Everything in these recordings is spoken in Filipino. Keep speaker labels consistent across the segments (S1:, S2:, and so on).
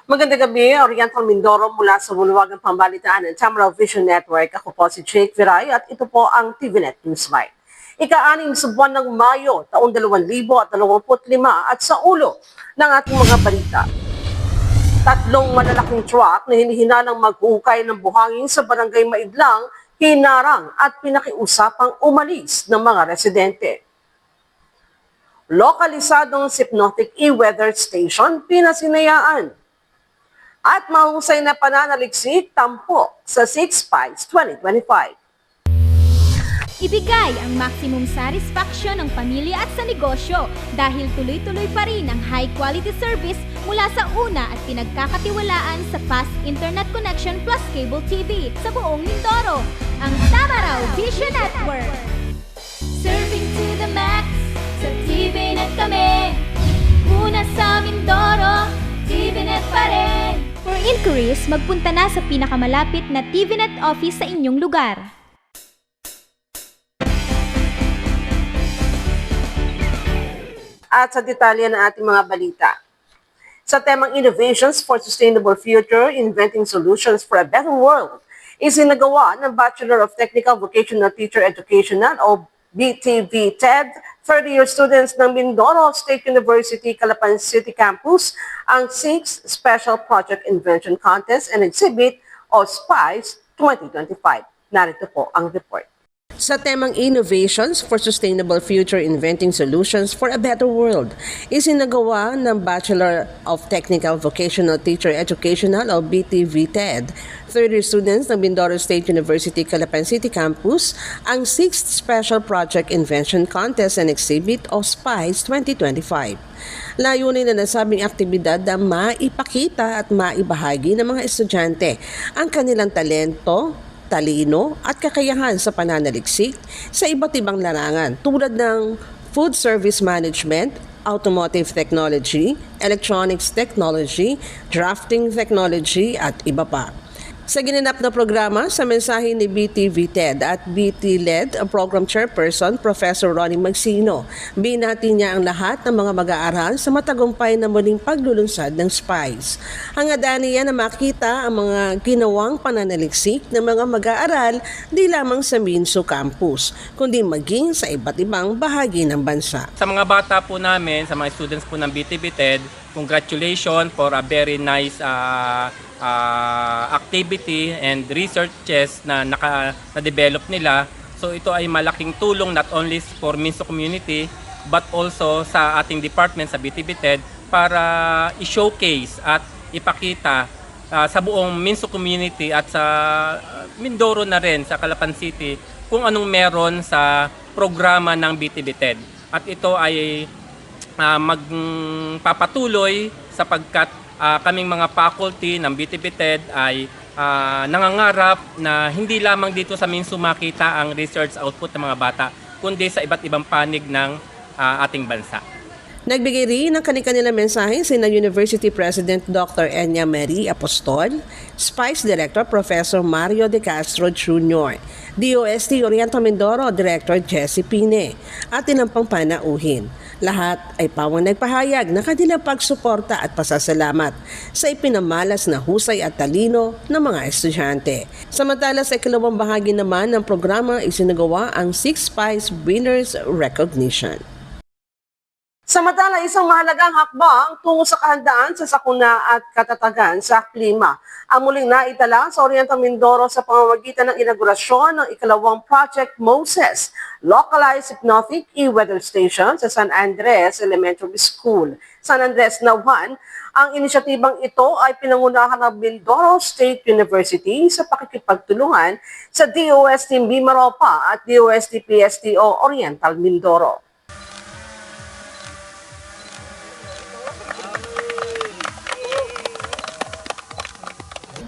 S1: Magandang gabi, Oriental Mindoro mula sa Bulawagang Pambalitaan ng Tamaraw Vision Network. Ako po si Jake Viray at ito po ang TVNet Newsline. Ika-6 sa buwan ng Mayo, taong 2025 at sa ulo ng ating mga balita. Tatlong malalaking truck na hinihinalang maghuhukay ng buhangin sa barangay Maidlang, hinarang at pinakiusapang umalis ng mga residente. Lokalisadong Hypnotic E-Weather Station, pinasinayaan. At mahusay na pananaliksik tampok sa 6 Spice 2025.
S2: Ibigay ang maximum satisfaction ng pamilya at sa negosyo dahil tuloy-tuloy pa rin ang high-quality service mula sa una at pinagkakatiwalaan sa fast internet connection plus cable TV sa buong Mindoro, ang Tamaraw Vision Network. Serving to the max, sa TVNet kami. Una sa Mindoro, TVNet pa rin. For inquiries, magpunta na sa pinakamalapit na TVNet office sa inyong lugar.
S1: At sa detalye ng ating mga balita. Sa temang Innovations for Sustainable Future, Inventing Solutions for a Better World, isinagawa ng Bachelor of Technical Vocational Teacher Educational o BTV-TED 30-year students ng Mindoro State University, Calapan City Campus ang 6th Special Project Invention Contest and Exhibit o SPICE 2025. Narito po ang report. Sa temang Innovations for Sustainable Future Inventing Solutions for a Better World, isinagawa ng Bachelor of Technical Vocational Teacher Educational o BTV-TED 30 students ng Mindoro State University, Calapan City Campus ang 6th Special Project Invention Contest and Exhibit o SPICE 2025. Layunin na nasabing aktibidad na maipakita at maibahagi ng mga estudyante ang kanilang talento, talino at kakayahan sa pananaliksik sa iba't ibang larangan tulad ng food service management, automotive technology, electronics technology, drafting technology at iba pa. Sa ginanap na programa, sa mensahe ni BTV-TED at BT-LED Program Chairperson Professor Ronnie Magsino, binati niya ang lahat ng mga mag-aaral sa matagumpay na muling paglulunsad ng SPICE. Hangad niya na makita ang mga ginawang pananaliksik ng mga mag-aaral di lamang sa Minso Campus, kundi maging sa iba't ibang bahagi ng bansa.
S3: Sa mga bata po namin, sa mga students po ng BTV-TED, congratulations for a very nice activity and researches na na-develop nila. So ito ay malaking tulong not only for Minso community but also sa ating department sa BTV-TED para i-showcase at ipakita sa buong Minso community at sa Mindoro na rin sa Calapan City kung anong meron sa programa ng BTV-TED. At ito ay magpapatuloy sapagkat kaming mga faculty ng BTV-TED ay nangangarap na hindi lamang dito sa Minso makita ang research output ng mga bata, kundi sa iba't ibang panig ng ating bansa.
S1: Nagbigay rin ng kanilang mensahe sina University President Dr. Enya Mary Apostol, SPICE Director Professor Mario De Castro Jr., DOST Oriental Mindoro Director Jessie Pine, at inampang panauhin. Lahat ay pawang nagpahayag ng kanilang pagsuporta at pasasalamat sa ipinamalas na husay at talino ng mga estudyante. Samantala sa ikalawang bahagi naman ng programa isinagawa ang 6 SPICE Winners Recognition. Samantala, isang mahalagang hakbang tungo sa kahandaan sa sakuna at katatagan sa klima ang muling naitala sa Oriental Mindoro sa pamamagitan ng inaugurasyon ng ikalawang Project Moses, Localized Hypnotic E-Weather Station sa San Andres Elementary School, San Andres, Nauhan. Ang inisyatibang ito ay pinangunahan ng Mindoro State University sa pakikipagtulungan sa DOST Mimaropa at DOST PSTO Oriental Mindoro.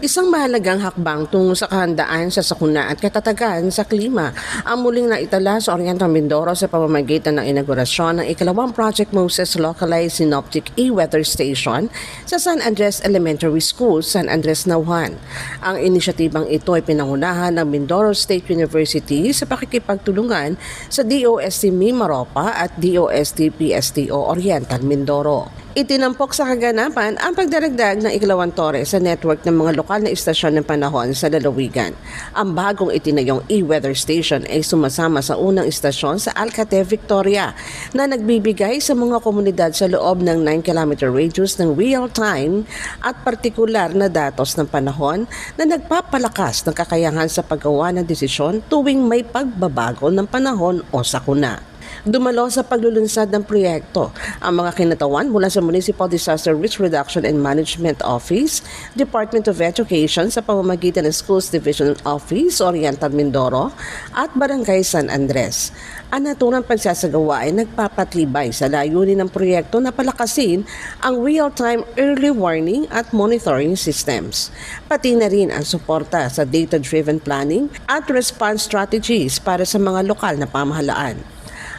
S1: Isang mahalagang hakbang tungo sa kahandaan sa sakuna at katatagan sa klima ang muling naitala sa Oriental Mindoro sa pamamagitan ng inaugurasyon ng ikalawang Project Moses Localized Synoptic E-Weather Station sa San Andres Elementary School, San Andres, Nauhan. Ang inisyatibang ito ay pinangunahan ng Mindoro State University sa pakikipagtulungan sa DOST Mimaropa at DOST PSTO Oriental Mindoro. Itinampok sa kaganapan ang pagdaragdag ng ikalawang tore sa network ng mga lokal na istasyon ng panahon sa lalawigan. Ang bagong itinayong e-weather station ay sumasama sa unang istasyon sa Alcate, Victoria na nagbibigay sa mga komunidad sa loob ng 9-kilometer radius ng real-time at partikular na datos ng panahon na nagpapalakas ng kakayahan sa paggawa ng desisyon tuwing may pagbabago ng panahon o sakuna. Dumalo sa paglulunsad ng proyekto ang mga kinatawan mula sa Municipal Disaster Risk Reduction and Management Office, Department of Education sa pamamagitan ng Schools Division Office, Oriental Mindoro at Barangay San Andres. Ang naturang pagsasagawa ay nagpapatibay sa layunin ng proyekto na palakasin ang real-time early warning at monitoring systems. Pati na rin ang suporta sa data-driven planning at response strategies para sa mga lokal na pamahalaan.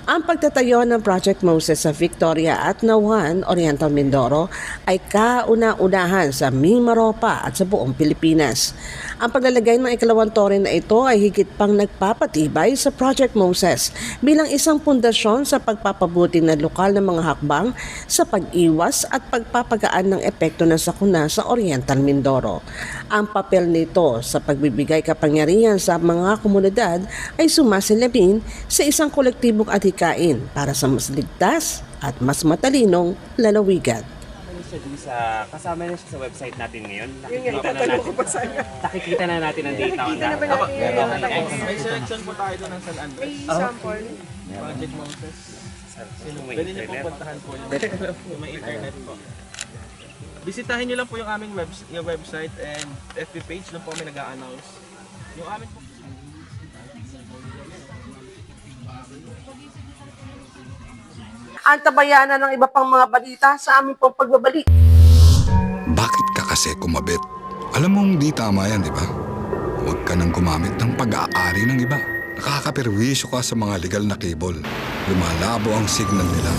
S1: Ang pagtatayo ng Project Moses sa Victoria at Nauhan, Oriental Mindoro ay kauna-unahan sa Mimaropa at sa buong Pilipinas. Ang paglalagay ng ikalawang tore na ito ay higit pang nagpapatibay sa Project Moses bilang isang pundasyon sa pagpapabuti ng lokal na mga hakbang sa pag-iwas at pagpapagaan ng epekto ng sakuna sa Oriental Mindoro. Ang papel nito sa pagbibigay kapangyarihan sa mga komunidad ay sumasalamin sa isang kolektibong adhikain para sa mas ligtas at mas matalinong lalawigan.
S4: Kasama na siya sa website natin ngayon. Nakikita na natin ang data.
S5: May selection po tayo doon ng San Andres.
S6: Sample.
S5: Project Moses. Pwede niyo po puntahan po yung may internet po. Bisitahin niyo lang po yung aming website and FB page lang po may nag-a-announce. Yung amin po.
S1: Antabayanan ng iba pang mga balita sa aming pong pagbabalik.
S7: Bakit ka kasi kumabit? Alam mong di tama yan, di ba? Huwag ka nang gumamit ng pag-aari ng iba. Nakakaperwisyo ka sa mga legal na cable. Lumalabo ang signal nila.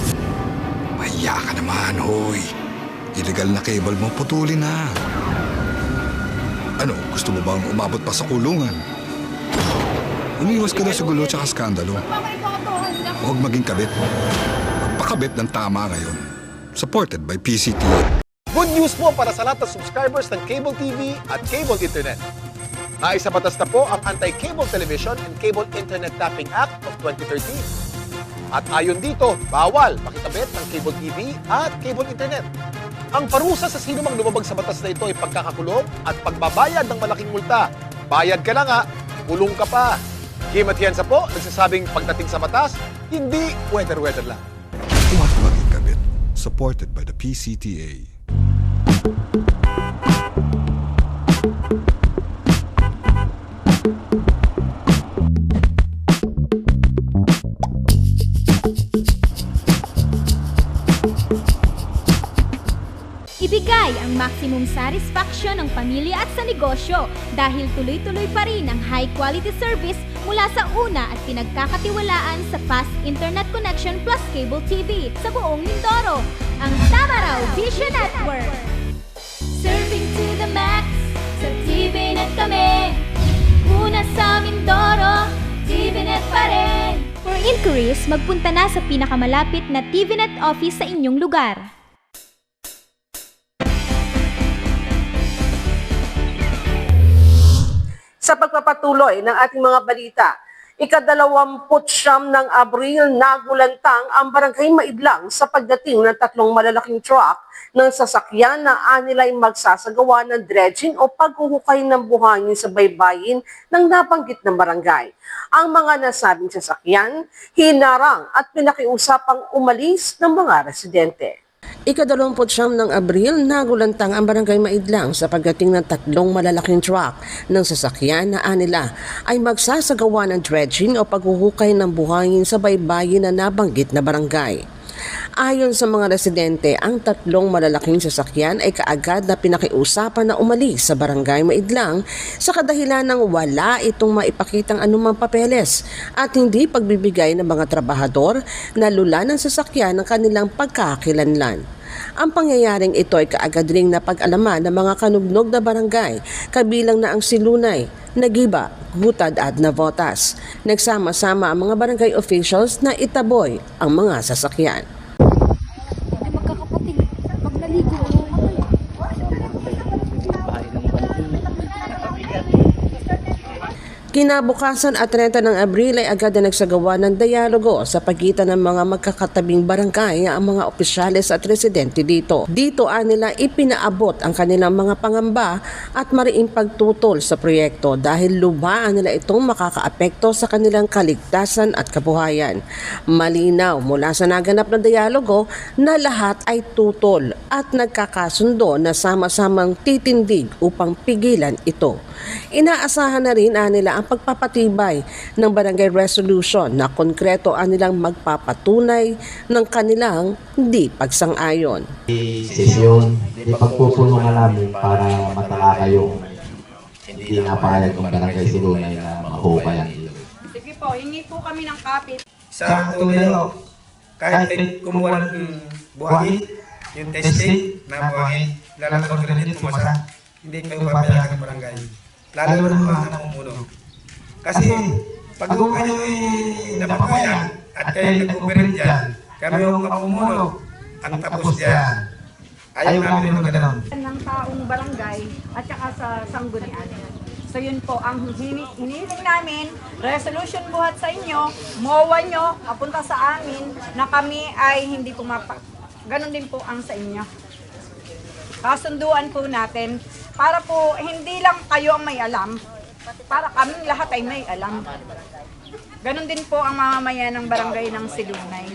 S7: Mahiya ka naman, hoy. Illegal na cable mo, putulin na. Ano, gusto mo bang umabot pa sa kulungan? Umiwas ka na sa gulo tsaka skandalo. Huwag maging kabit. Magpakabit ng tama ngayon. Supported by PCTV.
S8: Good news po para sa lahat ng subscribers ng Cable TV at Cable Internet. Naisabatas na po ang Anti-Cable Television and Cable Internet Tapping Act of 2013. At ayon dito, bawal makikabit ng Cable TV at Cable Internet. Ang parusa sa sino mang lumabag sa batas na ito ay pagkakakulong at pagbabayad ng malaking multa. Bayad ka na nga, kulong ka pa. Kim Atienza po, nagsasabing pagdating sa batas, hindi weather-weather lang.
S7: Huwag maging kabit. Supported by the PCTA.
S2: Ibigay ang maximum satisfaction ng pamilya at sa negosyo dahil tuloy-tuloy pa rin ang high-quality service mula sa una at pinagkakatiwalaan sa fast internet connection plus cable TV sa buong Mindoro, ang Tamaraw Vision Network. Serving to the max, sa TVNet kami. Una sa Mindoro, TVNet pa rin. For inquiries, magpunta na sa pinakamalapit na TVNet office sa inyong lugar.
S1: Sa pagpapatuloy ng ating mga balita, ika-29 ng Abril nagulantang ang Barangay Maidlang sa pagdating ng 3 malalaking truck ng sasakyan na anilay magsasagawa ng dredging o paghuhukay ng buhangin sa baybayin ng nabanggit na barangay. Ang mga nasabing sasakyan, hinarang at pinakiusapang umalis ng mga residente. Ika-29 ng Abril, nagulantang ang Barangay Maidlang sa pagdating ng 3 malalaking truck ng sasakyan na anila ay magsasagawa ng dredging o paghuhukay ng buhangin sa baybayin na nabanggit na barangay. Ayon sa mga residente, ang 3 malalaking sasakyan ay kaagad na pinakiusapan na umalis sa Barangay Maidlang sa kadahilan ng wala itong maipakitang anumang papeles at hindi pagbibigay ng mga trabahador na lula ng sasakyan ng kanilang pagkakakilanlan. Ang pangyayaring ito ay kaagad ring napag-alaman ng mga kanugnog na barangay, kabilang na ang Silunay, Nagiba, Gutad at Navotas. Nagsama-sama ang mga barangay officials na itaboy ang mga sasakyan.
S6: Magkakapatid.
S1: Kinabukasan at 30 ng Abril ay agad na nagsagawa ng dialogo sa pagitan ng mga magkakatabing barangay ang mga opisyales at residente dito. Dito nila ipinaabot ang kanilang mga pangamba at mariing pagtutol sa proyekto dahil lubhaan nila itong makakaapekto sa kanilang kaligtasan at kabuhayan. Malinaw mula sa naganap na dialogo na lahat ay tutol at nagkakasundo na sama-samang titindig upang pigilan ito. Inaasahan na rin nila ang pagpapatibay ng barangay resolution na konkreto nilang magpapatunay ng kanilang hindi pagsang-ayon.
S6: Sesyon, ipagpupulungan namin para matalaka yung hindi napayag ng barangay Silunay na mahukay ang ilog.
S9: Sige po, hingi po kami ng kapit.
S10: Sa tulad kahit kumuha ng buhangin, yung testing na buhangin, lalakot rin ito pumasa, hindi kayo papayagan ng barangay. Lalo na mga namumuno. Kasi pag kayo ay napapayan at kayo nag-operate dyan, kami yung namumuno ang tapos dyan. Ayaw namin yung gano'n.
S9: Ng taong barangay at saka sa sanggunian. So yun po ang hinihiling namin, resolution buhat sa inyo, MOA nyo, papunta sa amin, na kami ay hindi Ganon din po ang sa inyo. Kasunduan po natin para po hindi lang kayo ang may alam, para kami lahat ay may alam. Ganon din po ang mamamayan ng barangay ng Silunay.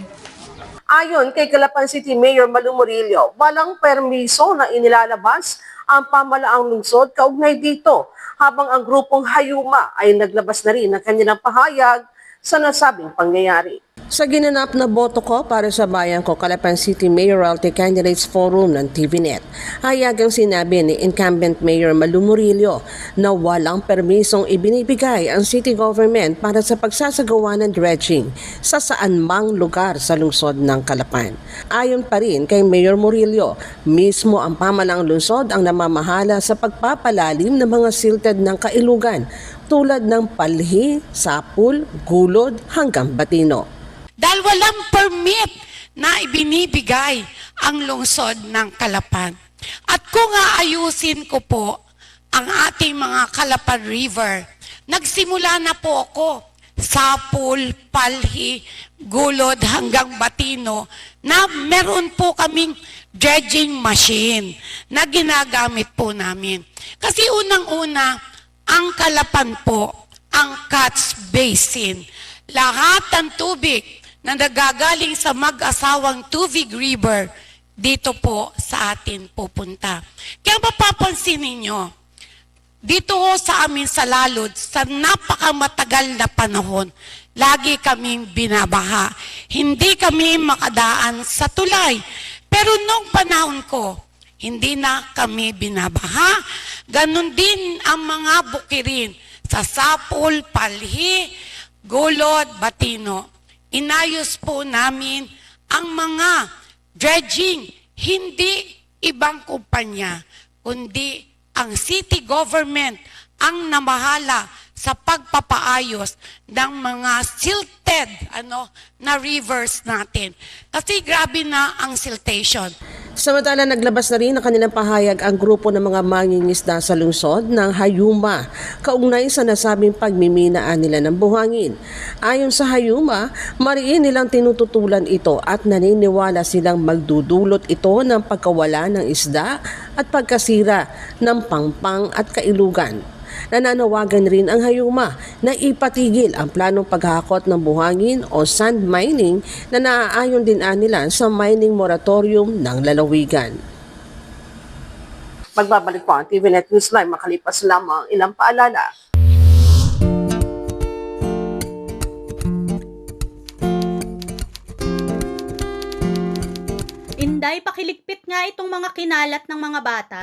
S1: Ayon kay Calapan City Mayor Malu Murillo, walang permiso na inilalabas ang pamalaang lungsod kaugnay dito, habang ang grupong Hayuma ay naglabas na rin ng kanilang pahayag sa nasabing pangyayari. Sa ginanap na boto ko para sa bayan ko, Calapan City Mayoralty Candidates Forum ng TVNet, hayagang sinabi ni incumbent Mayor Malu Murillo na walang permisong ibinibigay ang city government para sa pagsasagawa ng dredging sa saan mang lugar sa lungsod ng Calapan. Ayon pa rin kay Mayor Murillo, mismo ang pamalaang lungsod ang namamahala sa pagpapalalim ng mga silted ng kailugan tulad ng Palhi, Sapul, Gulod hanggang Batino.
S11: Dahil walang permit na ibinibigay ang lungsod ng Calapan. At kung aayusin ko po ang ating mga Calapan River, nagsimula na po ako Sapul, Palhi, Gulod hanggang Batino na meron po kaming dredging machine na ginagamit po namin. Kasi unang-una, ang Calapan po, ang catch basin, lahat ng tubig na nagagaling sa mag-asawang Tuvig River, dito po sa atin pupunta. Kaya mapapansin ninyo, dito ho sa amin sa Lalod, sa napakamatagal na panahon, lagi kaming binabaha. Hindi kami makadaan sa tulay. Pero nung panahon ko, hindi na kami binabaha. Ganon din ang mga bukirin sa Sapul, Palhi, Gulod, Batino. Inayos po namin ang mga dredging, hindi ibang kumpanya, kundi ang city government ang namahala sa pagpapaayos ng mga silted na rivers natin. Kasi grabe na ang siltation.
S1: Samantala, naglabas na rin ng kanilang pahayag ang grupo ng mga mangingisda sa lungsod ng Hayuma, kaugnay sa nasabing pagmiminaan nila ng buhangin. Ayon sa Hayuma, mariin nilang tinututulan ito at naniniwala silang magdudulot ito ng pagkawala ng isda at pagkasira ng pangpang at kailugan. Nananawagan rin ang Hayuma na ipatigil ang planong paghakot ng buhangin o sand mining na naaayon din nila sa mining moratorium ng lalawigan. Magbabalik po ang TVNet Newsline makalipas lamang ilang paalala.
S2: Inday, pakiligpit nga itong mga kinalat ng mga bata.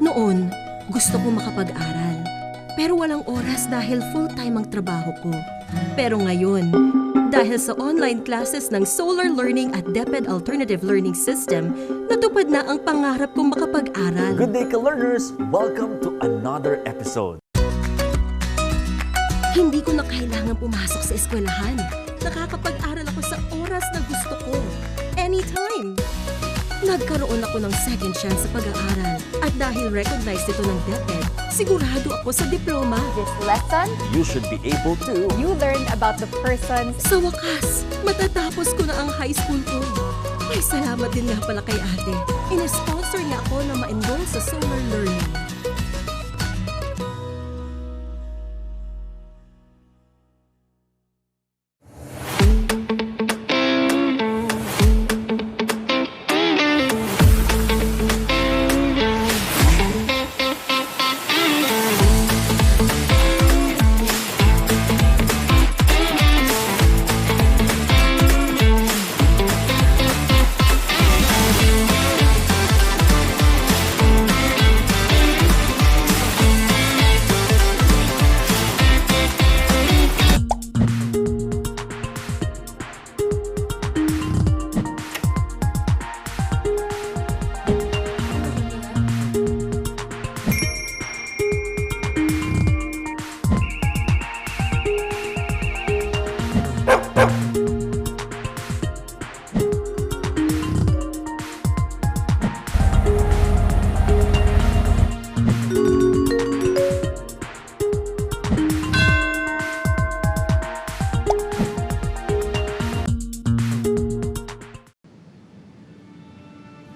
S12: Noon, gusto ko makapag-aral. Pero walang oras dahil full-time ang trabaho ko. Pero ngayon, dahil sa online classes ng Solar Learning at DepEd Alternative Learning System, natupad na ang pangarap kong makapag-aral.
S13: Good day, ka-learners! Welcome to another episode.
S12: Hindi ko na kailangan pumasok sa eskwelahan. Nakakapag-aral ako sa oras na gusto ko. Anytime! Nagkaroon ako ng second chance sa pag-aaral. At dahil recognized ito ng DepEd, sigurado ako sa diploma.
S14: This lesson,
S13: You should be able to.
S14: you learned about the persons.
S12: Sa wakas, matatapos ko na ang high school ko. May salamat din nga pala kay ate. Ina-sponsor niya ako na ma-enroll sa Solar Learning.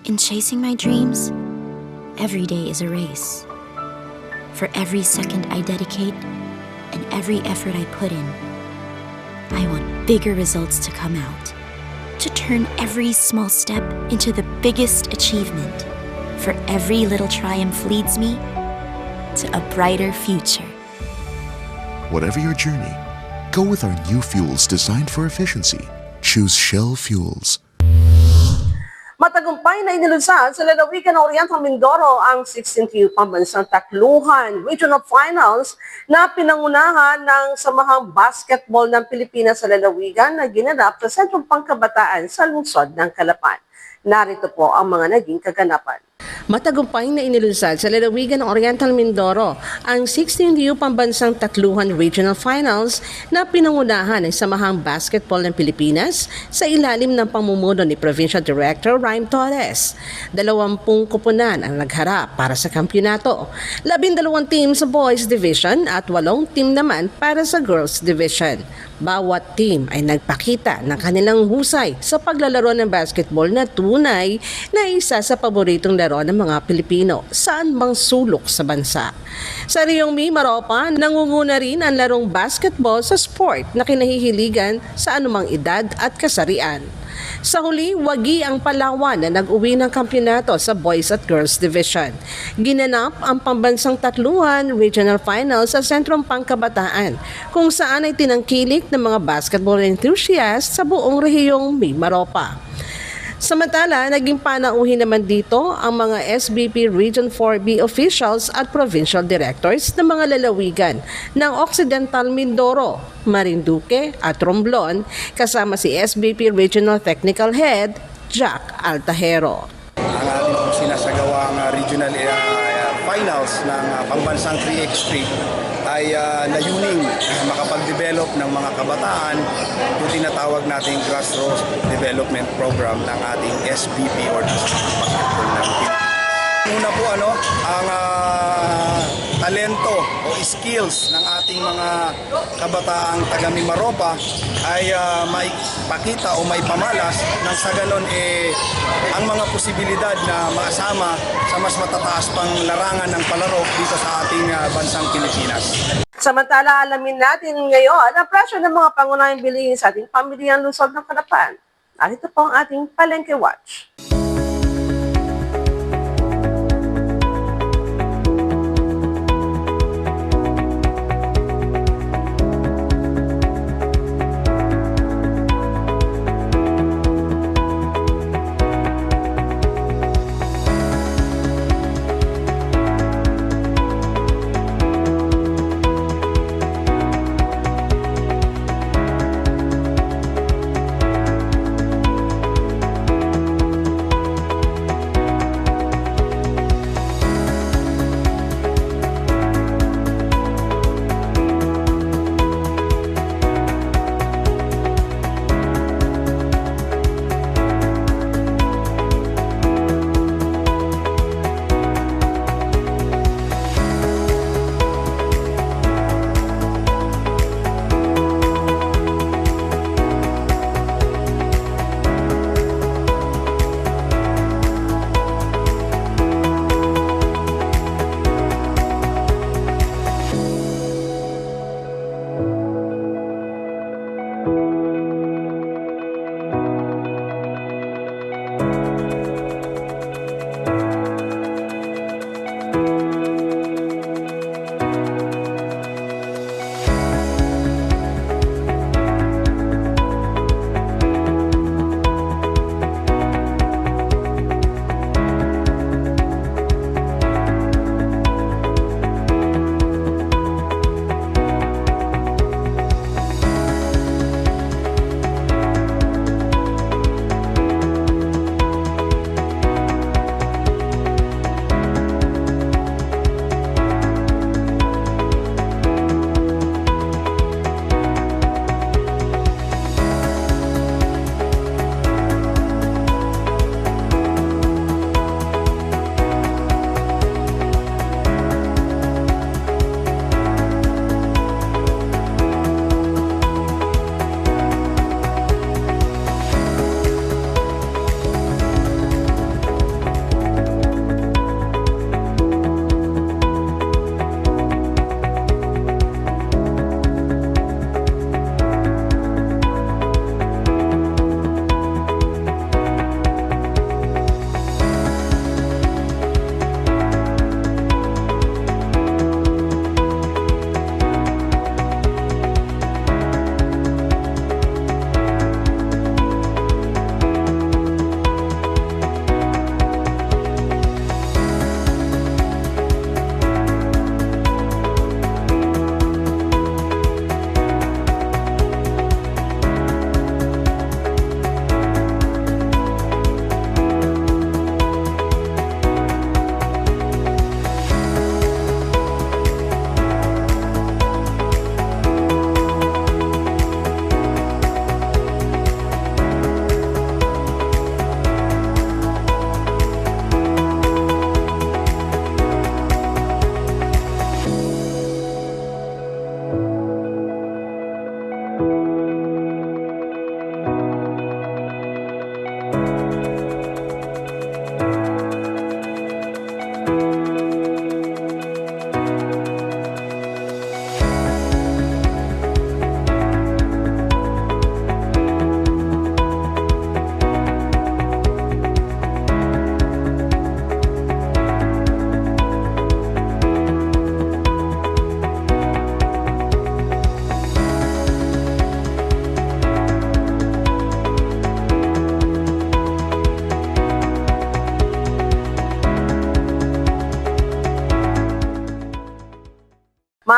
S15: In chasing my dreams, every day is a race. For every second I dedicate and every effort I put in, I want bigger results to come out. To turn every small step into the biggest achievement. For every little triumph leads me to a brighter future.
S16: Whatever your journey, go with our new fuels designed for efficiency. Choose Shell Fuels.
S1: Matagumpay na inilunsad sa lalawigan ng Oriental Mindoro ang 16th Youth Pambansang Takluhan Regional Finals na pinangunahan ng Samahang Basketball ng Pilipinas sa lalawigan na ginanap sa Sentrong Pangkabataan sa lungsod ng Calapan. Narito po ang mga naging kaganapan. Matagumpay na inilunsad sa lalawigan ng Oriental Mindoro ang 16th Youth Pambansang Takluhan Regional Finals na pinangunahan ng Samahang Basketball ng Pilipinas sa ilalim ng pamumuno ni Provincial Director Rhyme Torres. 20 koponan ang nagharap para sa kampyonato. 12 team sa Boys Division at 8 team naman para sa Girls Division. Bawat team ay nagpakita ng kanilang husay sa paglalaro ng basketball na tunay na isa sa paboritong laro ng mga Pilipino saan bang sulok sa bansa. Sa Riyongmi, Maropa, nangunguna rin ang larong basketball sa sport na kinahihiligan sa anumang edad at kasarian. Sa huli, wagi ang Palawan na nag-uwi ng kampyonato sa Boys at Girls Division. Ginanap ang Pambansang Takluhan Regional Finals sa Sentrong Pangkabataan, kung saan ay tinangkilik ng mga basketball enthusiasts sa buong rehiyong Mimaropa. Samantala, naging panauhin naman dito ang mga SBP Region 4B officials at provincial directors ng mga lalawigan ng Occidental Mindoro, Marinduque at Romblon, kasama si SBP Regional Technical Head Jack Altahero.
S17: Ang ating pong sinasagawang regional finals ng Pambansang 3x3 ay layuning makapag-develop ng mga kabataan yung tinatawag nating grassroots development program ng ating SBP or National Basketball ng Pilipinas. Una po ang talento o skills ng ating mga kabataang taga Mimaropa ay may pakita o may pamalas nang sa ganon ang mga posibilidad na masama sa mas matataas pang larangan ng palaro dito sa ating bansang Pilipinas.
S1: Samantala, alamin natin ngayon ang presyo ng mga pangunahing bilihin sa ating pamilyang lungsod ng Calapan. Narito po ang ating Palengke Watch.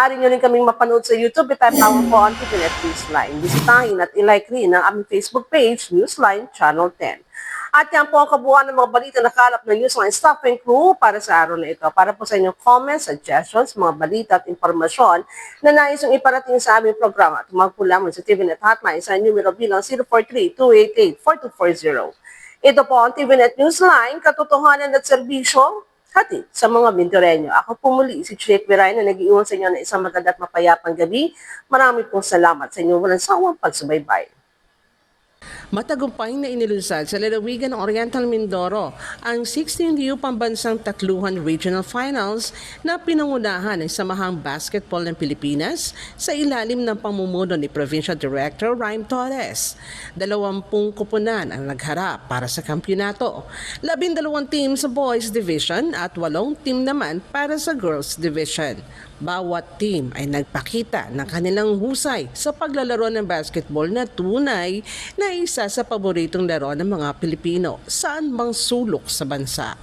S1: Maaari nyo rin kaming mapanood sa YouTube. Itype naman po ang TVNet Newsline. Bisitahin at ilike rin ang aming Facebook page, Newsline Channel 10. At yan po ang kabuuan ng mga balita na kalap ng Newsline staff and crew para sa araw na ito. Para po sa inyong comments, suggestions, mga balita at informasyon na nais yung iparating sa aming programa, tumawag po lamang sa TVNet hotline sa numero bilang 043-288-4240. Ito po ang TVNet Newsline, katotohanan at serbisyo, hatid sa mga Mindoreño. Ako po muli si Chiek Viray na nag-iwan sa inyo ng isang maganda at mapayapang gabi. Marami pong salamat sa inyong walang sawang pagsubaybay.
S18: Matagumpay na inilunsad sa lalawigan ng Oriental Mindoro ang 16th U Pambansang Takluhan Regional Finals na pinangunahan ng Samahang Basketball ng Pilipinas sa ilalim ng pamumuno ni Provincial Director Rhyme Torres. 20 kupunan ang nagharap para sa kampyonato. 12 team sa Boys Division at 8 team naman para sa Girls Division. Bawat team ay nagpakita ng kanilang husay sa paglalaro ng basketball na tunay na isa sa paboritong laro ng mga Pilipino saan mang sulok sa bansa.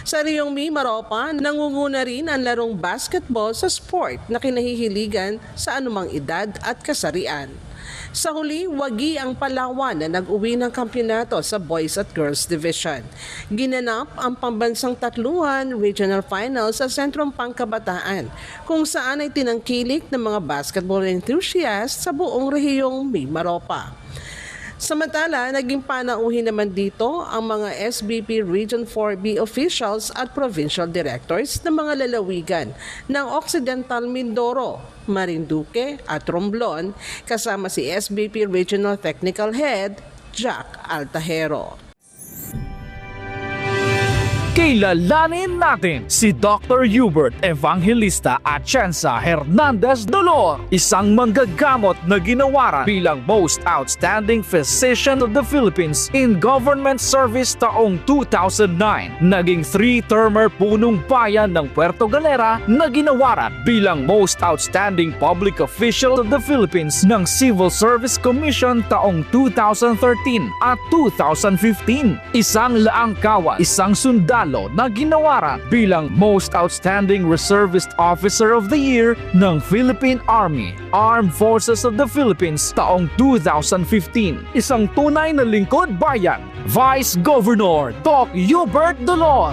S18: Sa Riong Maropa, nangunguna rin ang larong basketball sa sport na kinahihiligan sa anumang edad at kasarian. Sa huli, wagi ang Palawan na nag-uwi ng kampyonato sa Boys at Girls Division. Ginanap ang Pambansang Takluhan Regional Finals sa Sentrong Pangkabataan, kung saan ay tinangkilik ng mga basketball enthusiasts sa buong rehiyong Maropa. Samantala, naging panauhin naman dito ang mga SBP Region 4B officials at provincial directors ng mga lalawigan ng Occidental Mindoro, Marinduque at Romblon kasama si SBP Regional Technical Head Jack Altahero.
S19: Kilalanin natin si Dr. Hubert Evangelista Atienza Hernandez Dolor, isang manggagamot na ginawaran bilang Most Outstanding Physician of the Philippines in Government Service taong 2009. Naging 3-termer punong bayan ng Puerto Galera na ginawaran bilang Most Outstanding Public Official of the Philippines ng Civil Service Commission taong 2013 at 2015. Isang laangkawa, isang sundalo na ginawaran bilang Most Outstanding Reservist Officer of the Year ng Philippine Army, Armed Forces of the Philippines taong 2015. Isang tunay na lingkod bayan, Vice Governor Doc Hubert Dolor.